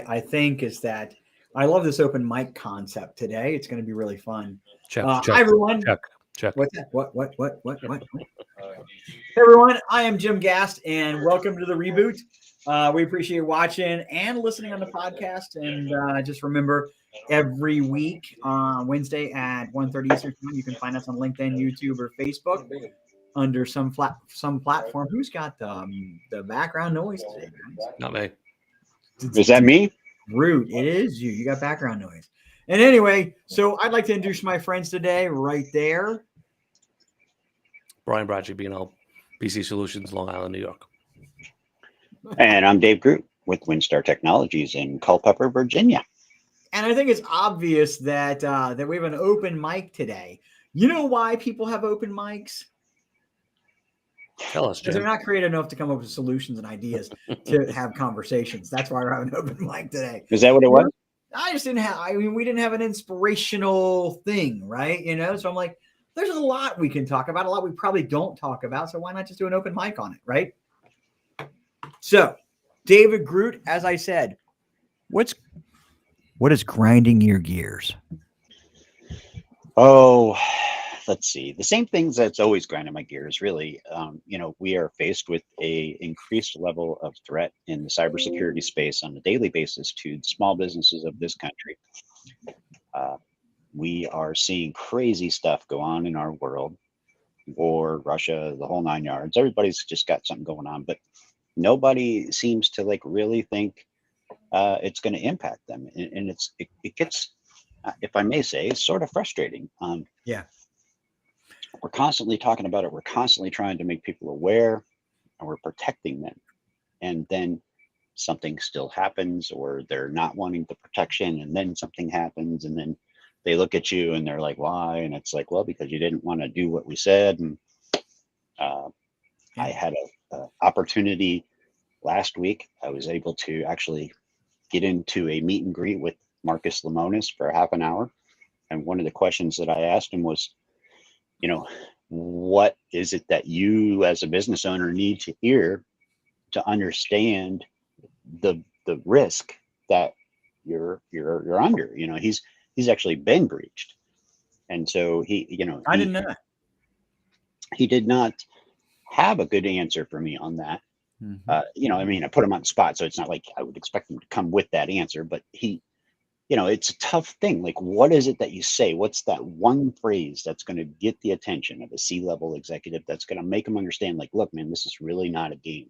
I think is that I love this open mic concept today. It's going to be really fun. Check, Hi check, everyone. check, check. What's that? What? Hey everyone, I am Jim Gast, and welcome to the Reboot. We appreciate watching and listening on the podcast. And just remember, every week Wednesday at 1:30 Eastern Time, you can find us on LinkedIn, YouTube, or Facebook under some platform. Who's got the background noise today, guys? Not me. Is that me? Root, it is you. You got background noise. And anyway, so I'd like to introduce my friends today, right there. Brian Bradley, B&L, PC Solutions, Long Island, New York. And I'm Dave Groot with Windstar Technologies in Culpeper, Virginia. And I think it's obvious that that we have an open mic today. You know why people have open mics? Tell us, Because Jim. they're not creative enough to come up with solutions and ideas to have conversations. That's why we're having an open mic today. Is that what it was? I just didn't have. I mean, we didn't have an inspirational thing, right? You know, so I'm like, there's a lot we can talk about, a lot we probably don't talk about. So why not just do an open mic on it, right? So, David Groot, as I said, what is grinding your gears? Oh, let's see. The same things that's always grinding my gears, really. We are faced with a increased level of threat in the cybersecurity space on a daily basis to the small businesses of this country. We are seeing crazy stuff go on in our world, war, Russia, the whole nine yards. Everybody's just got something going on, but nobody seems to really think it's going to impact them. And it gets, if I may say, it's sort of frustrating. Yeah. We're constantly talking about it. We're constantly trying to make people aware, and we're protecting them. And then something still happens, or they're not wanting the protection, and then something happens, and then they look at you and they're like, why? And it's like, well, because you didn't want to do what we said. And I had an opportunity last week. I was able to actually get into a meet and greet with Marcus Lemonis for half an hour. And one of the questions that I asked him was, what is it that you as a business owner need to hear to understand the risk that you're under? He's actually been breached. And so I didn't know that. He did not have a good answer for me on that. Mm-hmm. I put him on the spot, so it's not like I would expect him to come with that answer, but it's a tough thing. Like, what is it that you say? What's that one phrase that's going to get the attention of a C-level executive that's going to make them understand, like, look, man, this is really not a game.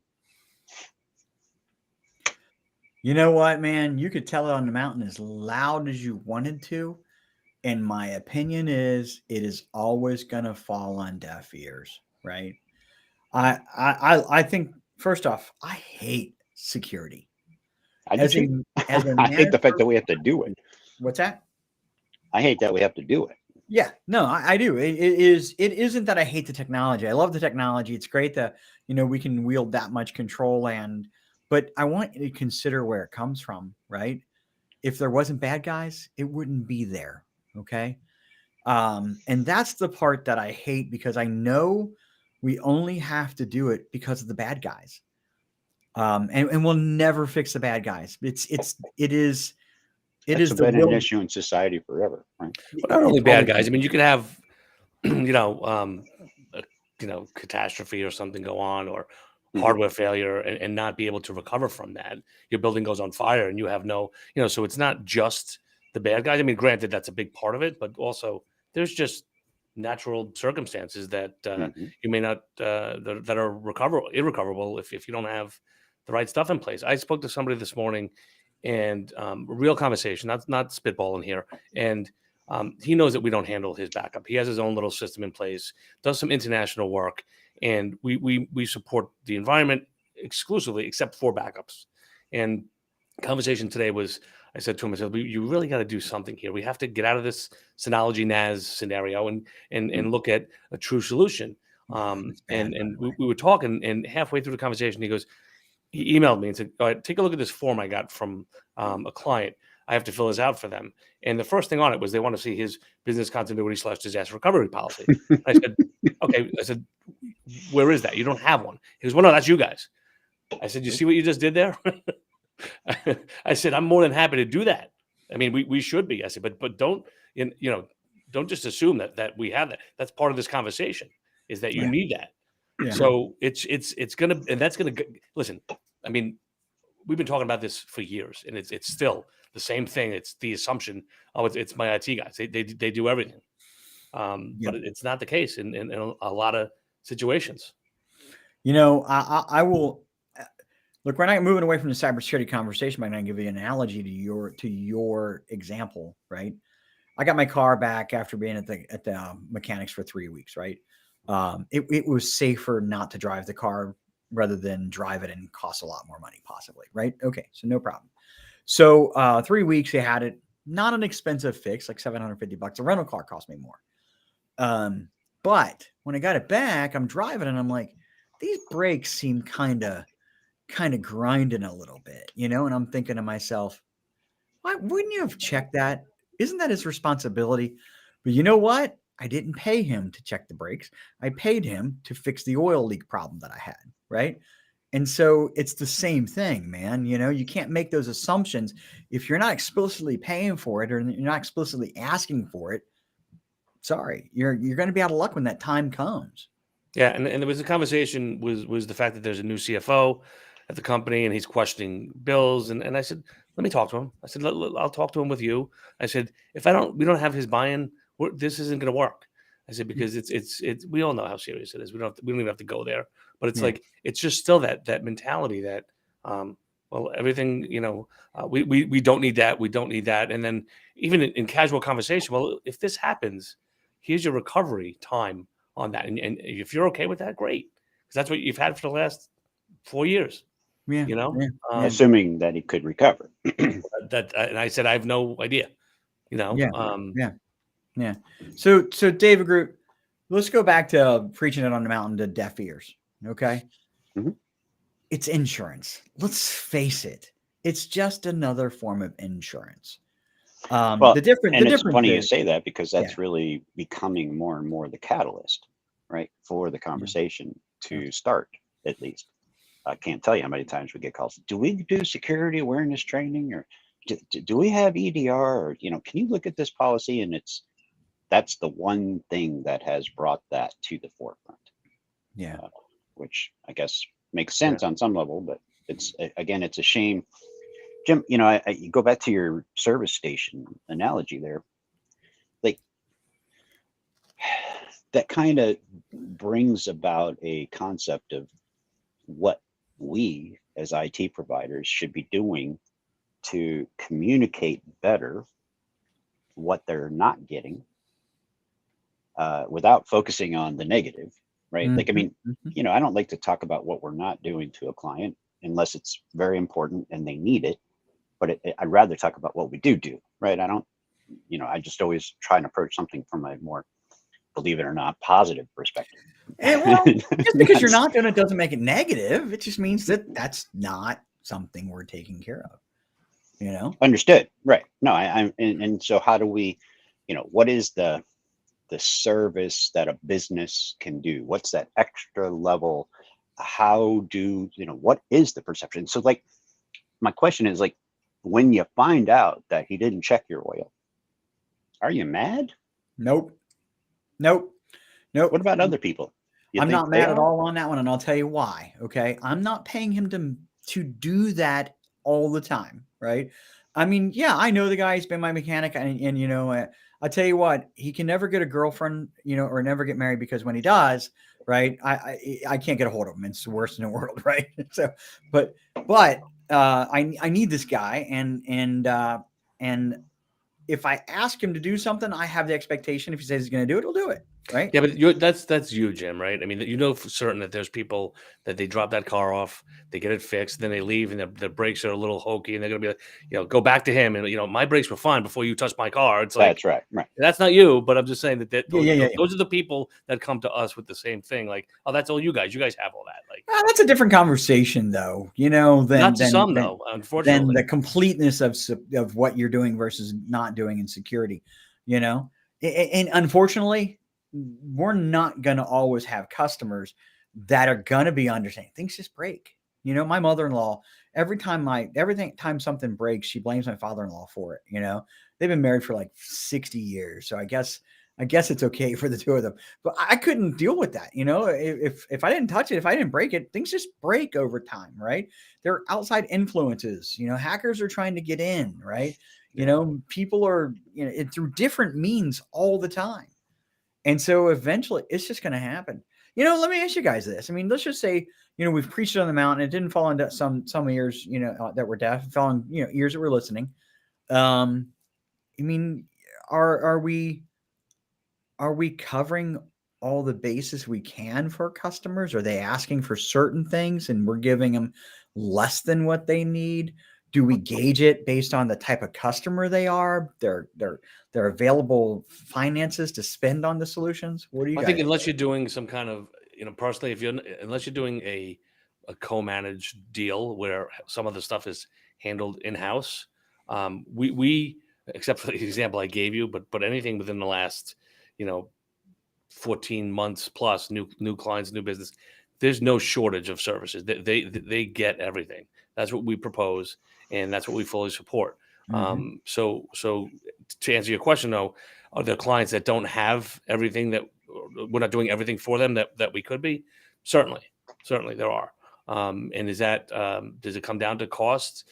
You know what, man? You could tell it on the mountain as loud as you wanted to. And my opinion is it is always going to fall on deaf ears, right? I think, first off, I hate security. I hate the fact that we have to do it. What's that? I hate that we have to do it. Yeah, no, I do. It isn't that I hate the technology. I love the technology. It's great that, we can wield that much control, but I want you to consider where it comes from, right? If there wasn't bad guys, it wouldn't be there. Okay. And that's the part that I hate, because I know we only have to do it because of the bad guys. And we'll never fix the bad guys. It is an issue in society forever, right? But not only bad guys. I mean, you could have, catastrophe or something go on, or hardware failure, and not be able to recover from that. Your building goes on fire and you have no, so it's not just the bad guys. I mean, granted, that's a big part of it, but also there's just natural circumstances that you may not, that are irrecoverable if you don't have the right stuff in place. I spoke to somebody this morning, and real conversation, not spitballing here. And he knows that we don't handle his backup. He has his own little system in place, does some international work, and we support the environment exclusively, except for backups. And conversation today was, I said to him, I said, you really got to do something here. We have to get out of this Synology NAS scenario and look at a true solution. And we were talking, and halfway through the conversation, he emailed me and said, all right, take a look at this form I got from a client. I have to fill this out for them. And the first thing on it was they want to see his business continuity / disaster recovery policy. I said, okay. I said, where is that? You don't have one. He goes, well, no, that's you guys. I said, you see what you just did there? I said, I'm more than happy to do that. I mean, we should be. I said, but don't, don't just assume that we have that. That's part of this conversation is that you Yeah. need that. Yeah. So it's gonna, and that's gonna listen. I mean, we've been talking about this for years, and it's still the same thing. It's the assumption, oh, it's my IT guys. They do everything, Yeah. but it's not the case in a lot of situations. I will look. We're not moving away from the cybersecurity conversation, but I'm going to give you an analogy to your example, right? I got my car back after being at the mechanics for 3 weeks, right? It was safer not to drive the car rather than drive it and cost a lot more money, possibly, right? Okay, so no problem. So 3 weeks they had it, not an expensive fix, like $750. A rental car cost me more. But when I got it back, I'm driving and I'm like, these brakes seem kind of grinding a little bit, and I'm thinking to myself, why wouldn't you have checked that? Isn't that his responsibility? But you know what? I didn't pay him to check the brakes. I paid him to fix the oil leak problem that I had, right? And so it's the same thing, man. You can't make those assumptions if you're not explicitly paying for it or you're not explicitly asking for it. Sorry, you're going to be out of luck when that time comes. Yeah, and there was a conversation was the fact that there's a new CFO at the company and he's questioning bills, and I said, let me talk to him. I said, I'll talk to him with you. I said, if we don't have his buy-in, this isn't going to work. I said, because it's we all know how serious it is. We don't even have to go there, but it's like it's just still that mentality that well, everything, we don't need that, we don't need that, and then even in casual conversation, well, if this happens, here's your recovery time on that. And if you're okay with that, great. Because that's what you've had for the last 4 years, Yeah. assuming that he could recover. And I said, I have no idea, Yeah. So David Group, let's go back to preaching it on the mountain to deaf ears. Okay. Mhm. It's insurance. Let's face it. It's just another form of insurance. Well, the difference funny you is, say that because that's really becoming more and more the catalyst, right, for the conversation to start, at least. I can't tell you how many times we get calls. Do we do security awareness training, or do we have EDR, or can you look at this policy? And that's the one thing that has brought that to the forefront. Yeah. Which I guess makes sense on some level, but it's a shame. Jim, you go back to your service station analogy there. Like, that kind of brings about a concept of what we as IT providers should be doing to communicate better what they're not getting without focusing on the negative, right? Like, I mean, I don't like to talk about what we're not doing to a client unless it's very important and they need it. But I'd rather talk about what we do, right? I don't, I just always try and approach something from a more, believe it or not, positive perspective. And well, just because you're not doing it doesn't make it negative. It just means that that's not something we're taking care of. Understood, right? No, and so how do we, what is the service that a business can do? What's that extra level? How do what is the perception? So, like, my question is, like, when you find out that he didn't check your oil, are you mad? Nope. What about other people? I'm not mad at all on that one, and I'll tell you why. Okay, I'm not paying him to do that all the time, right? I mean, yeah, I know the guy. He's been my mechanic, and I'll tell you what, he can never get a girlfriend, or never get married, because when he does, right, I can't get a hold of him. It's the worst in the world, right? So, but I need this guy, and if I ask him to do something, I have the expectation if he says he's going to do it, he'll do it, right? Yeah, but that's you, Jim, right? I mean, for certain that there's people that they drop that car off, they get it fixed, then they leave, and the brakes are a little hokey, and they're going to be like, go back to him, and my brakes were fine before you touched my car. It's like, that's right. That's not you, but I'm just saying that Yeah. those are the people that come to us with the same thing. Like, oh, that's all you guys. You guys have all that. Like, that's a different conversation, though. Not to some, though, unfortunately. Than the completeness of what you're doing versus not doing in security. And unfortunately, we're not going to always have customers that are going to be understanding. Things just break. You know, my mother-in-law, every time something breaks, she blames my father-in-law for it. You know, they've been married for like 60 years. So I guess it's okay for the two of them. But I couldn't deal with that. You know, if I didn't touch it, if I didn't break it, things just break over time, right? There are outside influences. You know, hackers are trying to get in, right? You know, people are, you know, through different means all the time. And so eventually it's just going to happen. You know, let me ask you guys this. I mean, let's just say, you know, we've preached it on the mountain. It didn't fall into some ears, you know, that were deaf. It fell on, you know, ears that were listening. I mean, are we covering all the bases we can for customers? Are they asking for certain things and we're giving them less than what they need? Do we gauge it based on the type of customer they are, their available finances to spend on the solutions? What do you I guys think unless you're doing some kind of, you know, personally, unless you're doing a co-managed deal where some of the stuff is handled in-house, we except for the example I gave you, but anything within the last, you know, 14 months plus, new clients, new business, there's no shortage of services. They get everything. That's what we propose, and that's what we fully support. So to answer your question, though, are there clients that don't have everything, that we're not doing everything for them that we could be? Certainly there are. And is that does it come down to cost?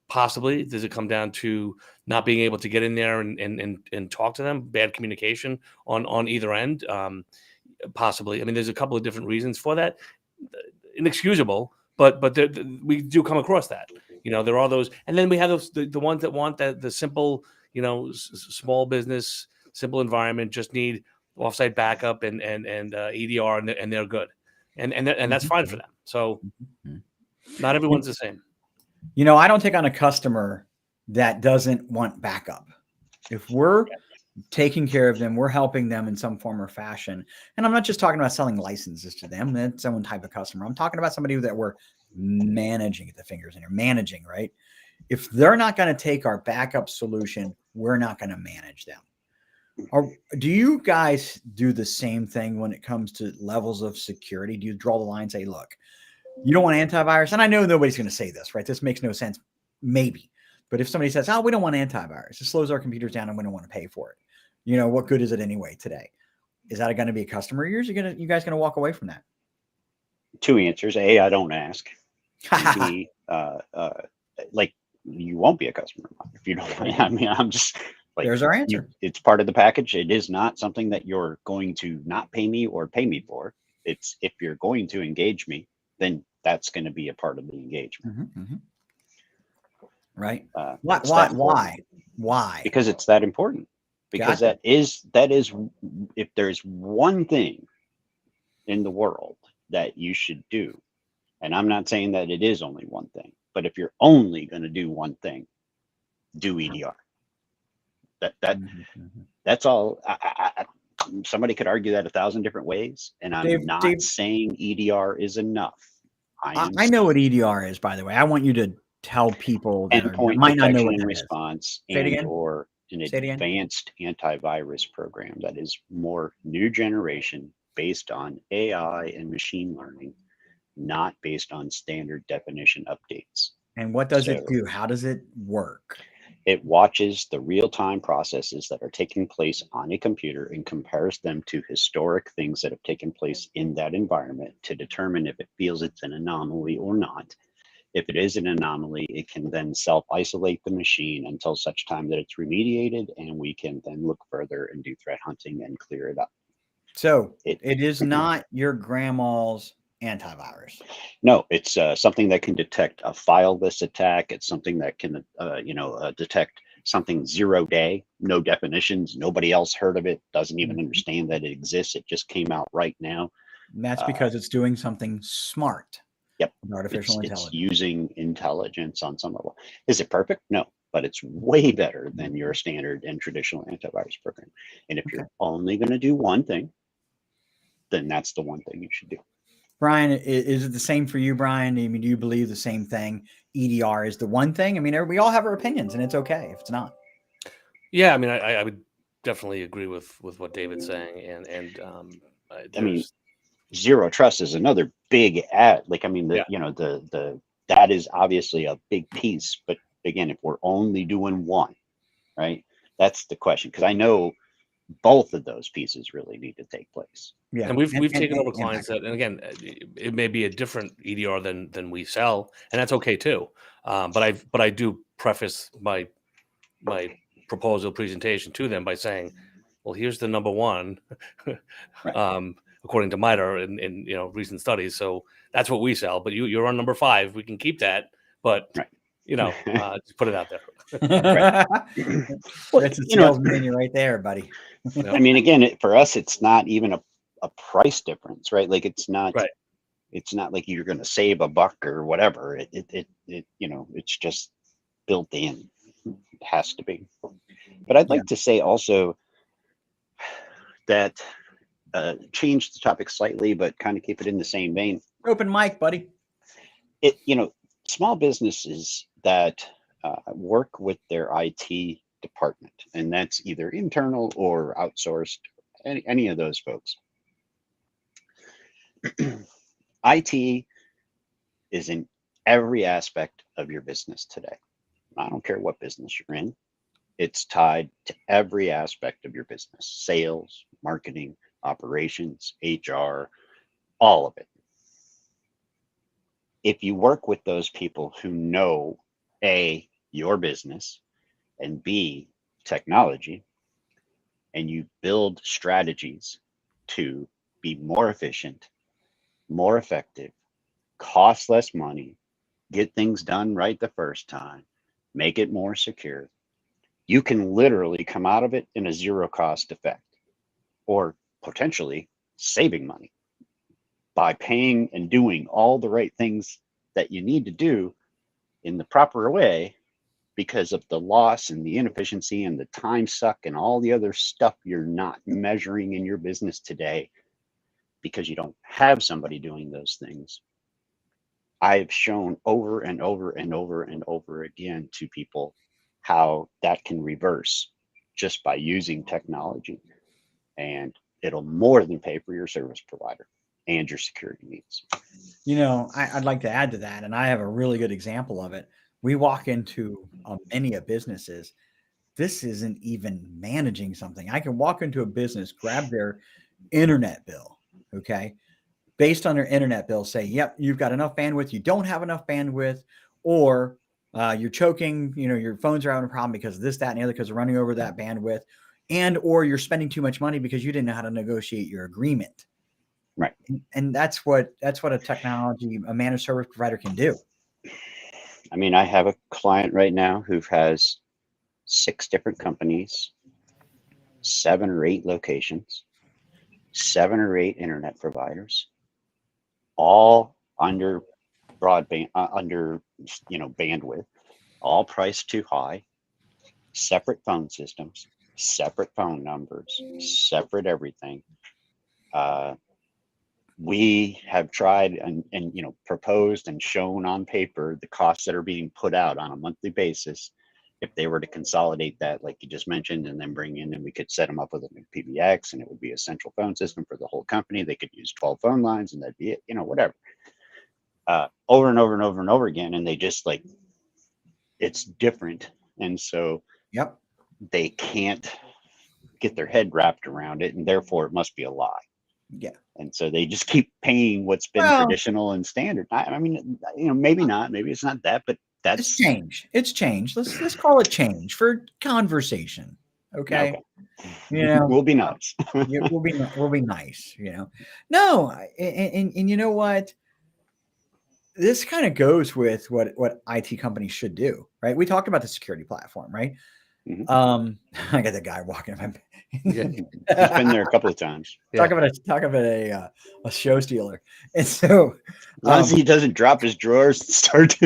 Possibly. Does it come down to not being able to get in there and talk to them? Bad communication on either end? Possibly. I mean, there's a couple of different reasons for that. Inexcusable, but we do come across that. You know, there are those, and then we have those the ones that want the simple, you know, small business, simple environment, just need offsite backup and EDR, and they're good, and that's fine for them. So not everyone's the same. You know, I don't take on a customer that doesn't want backup. If we're taking care of them, we're helping them in some form or fashion. And I'm not just talking about selling licenses to them. That's one type of customer. I'm talking about somebody that we're managing at the fingers and you're managing, right? If they're not going to take our backup solution, we're not going to manage them. Do you guys do the same thing when it comes to levels of security? Do you draw the line and say, look, you don't want antivirus? And I know nobody's going to say this, right? This makes no sense. Maybe. But if somebody says, oh, we don't want antivirus, it slows our computers down and we don't want to pay for it. You know, what good is it anyway today? Is that going to be a customer of yours? You guys going to walk away from that? Two answers. A, I don't ask. B, like, you won't be a customer if you don't. I mean, I'm just like, there's our answer. It's part of the package. It is not something that you're going to not pay me or pay me for. It's, if you're going to engage me, then that's going to be a part of the engagement. Right. Why? Because it's that important. Because that is, if there's one thing in the world that you should do, and I'm not saying that it is only one thing, but if you're only going to do one thing, do EDR. That's all. Somebody could argue that 1,000 different ways, and I'm not saying EDR is enough. I know what EDR is, by the way. I want you to tell people that might not know what that response is. Say it again. Or an advanced antivirus program that is more new generation, based on AI and machine learning, not based on standard definition updates. And what does it do? How does it work? It watches the real-time processes that are taking place on a computer and compares them to historic things that have taken place in that environment to determine if it feels it's an anomaly or not. If it is an anomaly, it can then self-isolate the machine until such time that it's remediated, and we can then look further and do threat hunting and clear it up. So it is not your grandma's antivirus. No, it's something that can detect a fileless attack. It's something that can, detect something 0 day, no definitions. Nobody else heard of it, doesn't even understand that it exists. It just came out right now. And that's because it's doing something smart. Yep. Artificial intelligence. It's using intelligence on some level. Is it perfect? No, but it's way better than your standard and traditional antivirus program. And if you're only going to do one thing, then that's the one thing you should do. Brian, is it the same for you, Brian? I mean, do you believe the same thing? EDR is the one thing? I mean, we all have our opinions, and it's okay if it's not. Yeah, I mean, I would definitely agree with what David's saying, and zero trust is another big ad. Like, I mean, Yeah. that is obviously a big piece. But again, if we're only doing one, right, that's the question. Because I know both of those pieces really need to take place. Yeah. And we've taken over and clients that, and again, it may be a different EDR than we sell, and that's okay too. But I do preface my proposal presentation to them by saying, well, here's the number one, Right. according to MITRE in recent studies. So that's what we sell. But you're on number 5. We can keep that, but Right. just put it out there. Well, That's a sales menu right there, buddy. I mean, again, for us, it's not even a price difference, right? Like, it's not Right. it's not like you're going to save a buck or whatever. It's just built in. It has to be. But I'd like to say also that change the topic slightly, but kind of keep it in the same vein. Open mic, buddy. Small businesses that work with their IT department, and that's either internal or outsourced, any of those folks. IT is in every aspect of your business today. I don't care what business you're in. It's tied to every aspect of your business: sales, marketing, operations, HR, all of it. If you work with those people who know A, your business, and B, technology, and you build strategies to be more efficient, more effective, cost less money, get things done right the first time, make it more secure, you can literally come out of it in a zero cost effect, or potentially saving money by paying and doing all the right things that you need to do in the proper way, because of the loss and the inefficiency and the time suck and all the other stuff you're not measuring in your business today because you don't have somebody doing those things. I've shown over and over and over and over again to people how that can reverse just by using technology, and it'll more than pay for your service provider and your security needs. I'd like to add to that, and I have a really good example of it. We walk into many of businesses. This isn't even managing something. I can walk into a business, grab their internet bill, okay, based on their internet bill, say, yep, you've got enough bandwidth, you don't have enough bandwidth, or you're choking, your phones are having a problem because of this, that, and the other, because they're running over that bandwidth, and or you're spending too much money because you didn't know how to negotiate your agreement. Right. And that's what a managed service provider can do. I mean, I have a client right now who has 6 different companies, 7 or 8 locations, 7 or 8 internet providers, all under broadband, under bandwidth, all priced too high, separate phone systems, separate phone numbers, separate everything. We have tried and proposed and shown on paper the costs that are being put out on a monthly basis. If they were to consolidate that, like you just mentioned, and then bring in, and we could set them up with a new PBX, and it would be a central phone system for the whole company. They could use 12 phone lines, and that'd be it, whatever. Over and over and over and over again, and they just it's different, and so Yep. they can't get their head wrapped around it, and therefore it must be a lie. Yeah. And so they just keep paying what's been traditional and standard. I mean, maybe not, maybe it's not that, but It's change. It's change. Let's call it change for conversation. Okay. We'll be nice. we'll be nice. No, and you know what? This kind of goes with what IT companies should do, right? We talked about the security platform, right? Mm-hmm. I got the guy walking. Yeah, he's been there a couple of times. Talk about a show stealer, and so as long as he doesn't drop his drawers and start,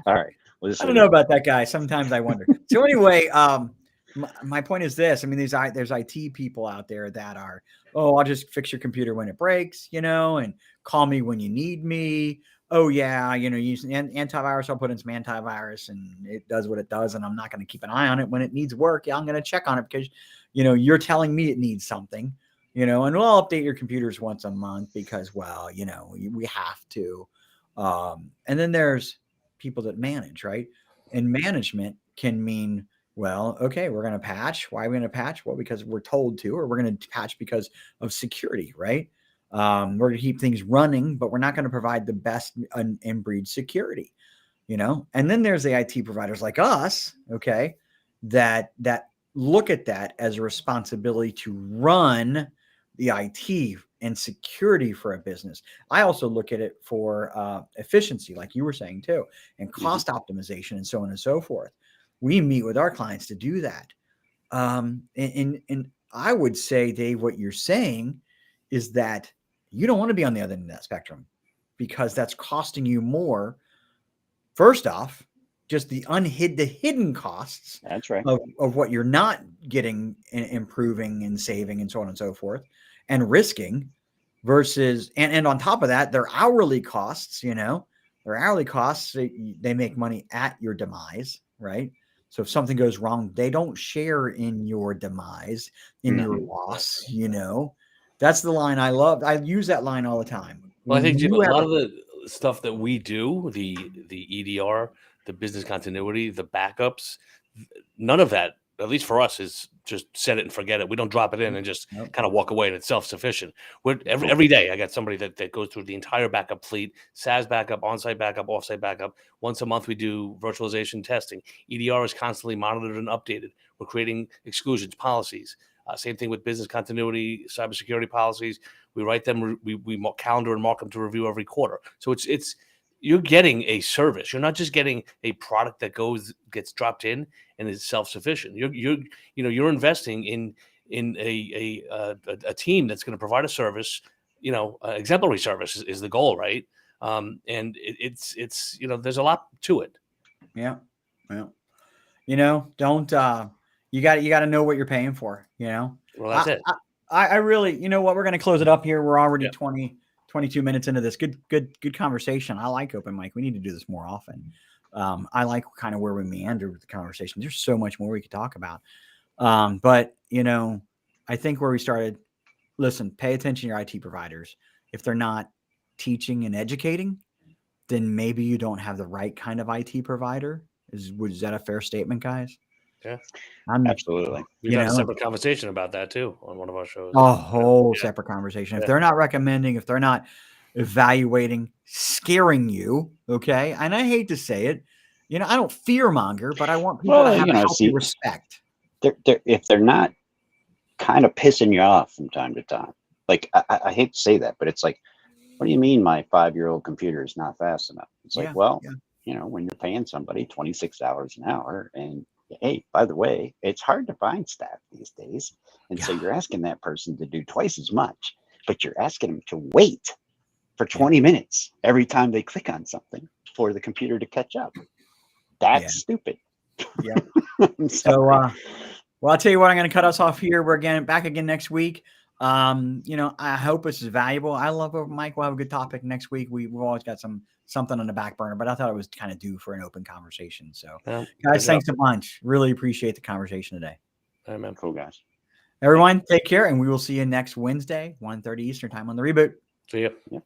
All right. I don't know about that guy. Sometimes I wonder. So anyway, my point is this. I mean, there's IT people out there that are, I'll just fix your computer when it breaks, and call me when you need me. Oh yeah, use antivirus. I'll put in some antivirus, and it does what it does, and I'm not going to keep an eye on it when it needs work. Yeah, I'm going to check on it because, you're telling me it needs something. you know, and we'll update your computers once a month because, well, you know, we have to. And then there's people that manage, right? And management can mean, well, okay, we're going to patch. Why are we going to patch? Well, because we're told to, or we're going to patch because of security, right? We're going to keep things running, but we're not going to provide the best inbreed security, you know. And then there's the IT providers like us, okay, that look at that as a responsibility to run the IT and security for a business. I also look at it for efficiency, like you were saying too, and cost optimization and so on and so forth. We meet with our clients to do that. And I would say, Dave, what you're saying is that you don't want to be on the other end of that spectrum because that's costing you more. First off, just the hidden costs That's right. of what you're not getting, improving and saving and so on and so forth, and risking versus, and on top of that, their hourly costs, you know, they make money at your demise, right? So if something goes wrong, they don't share in your demise, in your loss, you know. That's the line I love. I use that line all the time. Well, I When think, Jim, a you lot ever- of the stuff that we do, the EDR, the business continuity, the backups, none of that, at least for us, is just set it and forget it. We don't drop it in and just Nope. kind of walk away and it's self-sufficient. Every day I got somebody that goes through the entire backup fleet, SaaS backup, on-site backup, off-site backup. Once a month we do virtualization testing. EDR is constantly monitored and updated. We're creating exclusions, policies. Same thing with business continuity, cybersecurity policies. We write them, we calendar and mark them to review every quarter. So it's you're getting a service. You're not just getting a product that gets dropped in and is self-sufficient. You're investing in a team that's going to provide a service. You know, exemplary service is the goal, right? And it's you know, there's a lot to it. Yeah. Well, you know, don't you got to know what you're paying for, you know. Well, that's it. I really, you know what, we're going to close it up here. We're already Yeah. 22 minutes into this. Good conversation. I like open mic. We need to do this more often. I like kind of where we meander with the conversation. There's so much more we could talk about. But you know, I think where we started, listen, pay attention to your IT providers. If they're not teaching and educating, then maybe you don't have the right kind of IT provider. Was that a fair statement, guys? Yeah, Absolutely. We've had a separate conversation about that too on one of our shows. A whole separate conversation. If they're not recommending, if they're not evaluating, scaring you, okay? And I hate to say it, you know, I don't fear monger, but I want people to have a healthy respect. If they're not kind of pissing you off from time to time, like I hate to say that, but it's like, what do you mean my 5-year-old computer is not fast enough? It's like, you know, when you're paying somebody $26 an hour, and hey, by the way, it's hard to find staff these days. And so you're asking that person to do twice as much, but you're asking them to wait for 20 minutes every time they click on something for the computer to catch up. That's stupid. Yeah. So, well, I'll tell you what, I'm going to cut us off here. We're back again next week. You know, I hope this is valuable. I love it, Mike. We'll have a good topic next week. We've always got something on the back burner, but I thought it was kind of due for an open conversation. So, guys, thanks a bunch. Really appreciate the conversation today. Amen. Cool, guys. Everyone, take care, and we will see you next Wednesday, 1:30 Eastern time on the Reboot. See ya. Yep.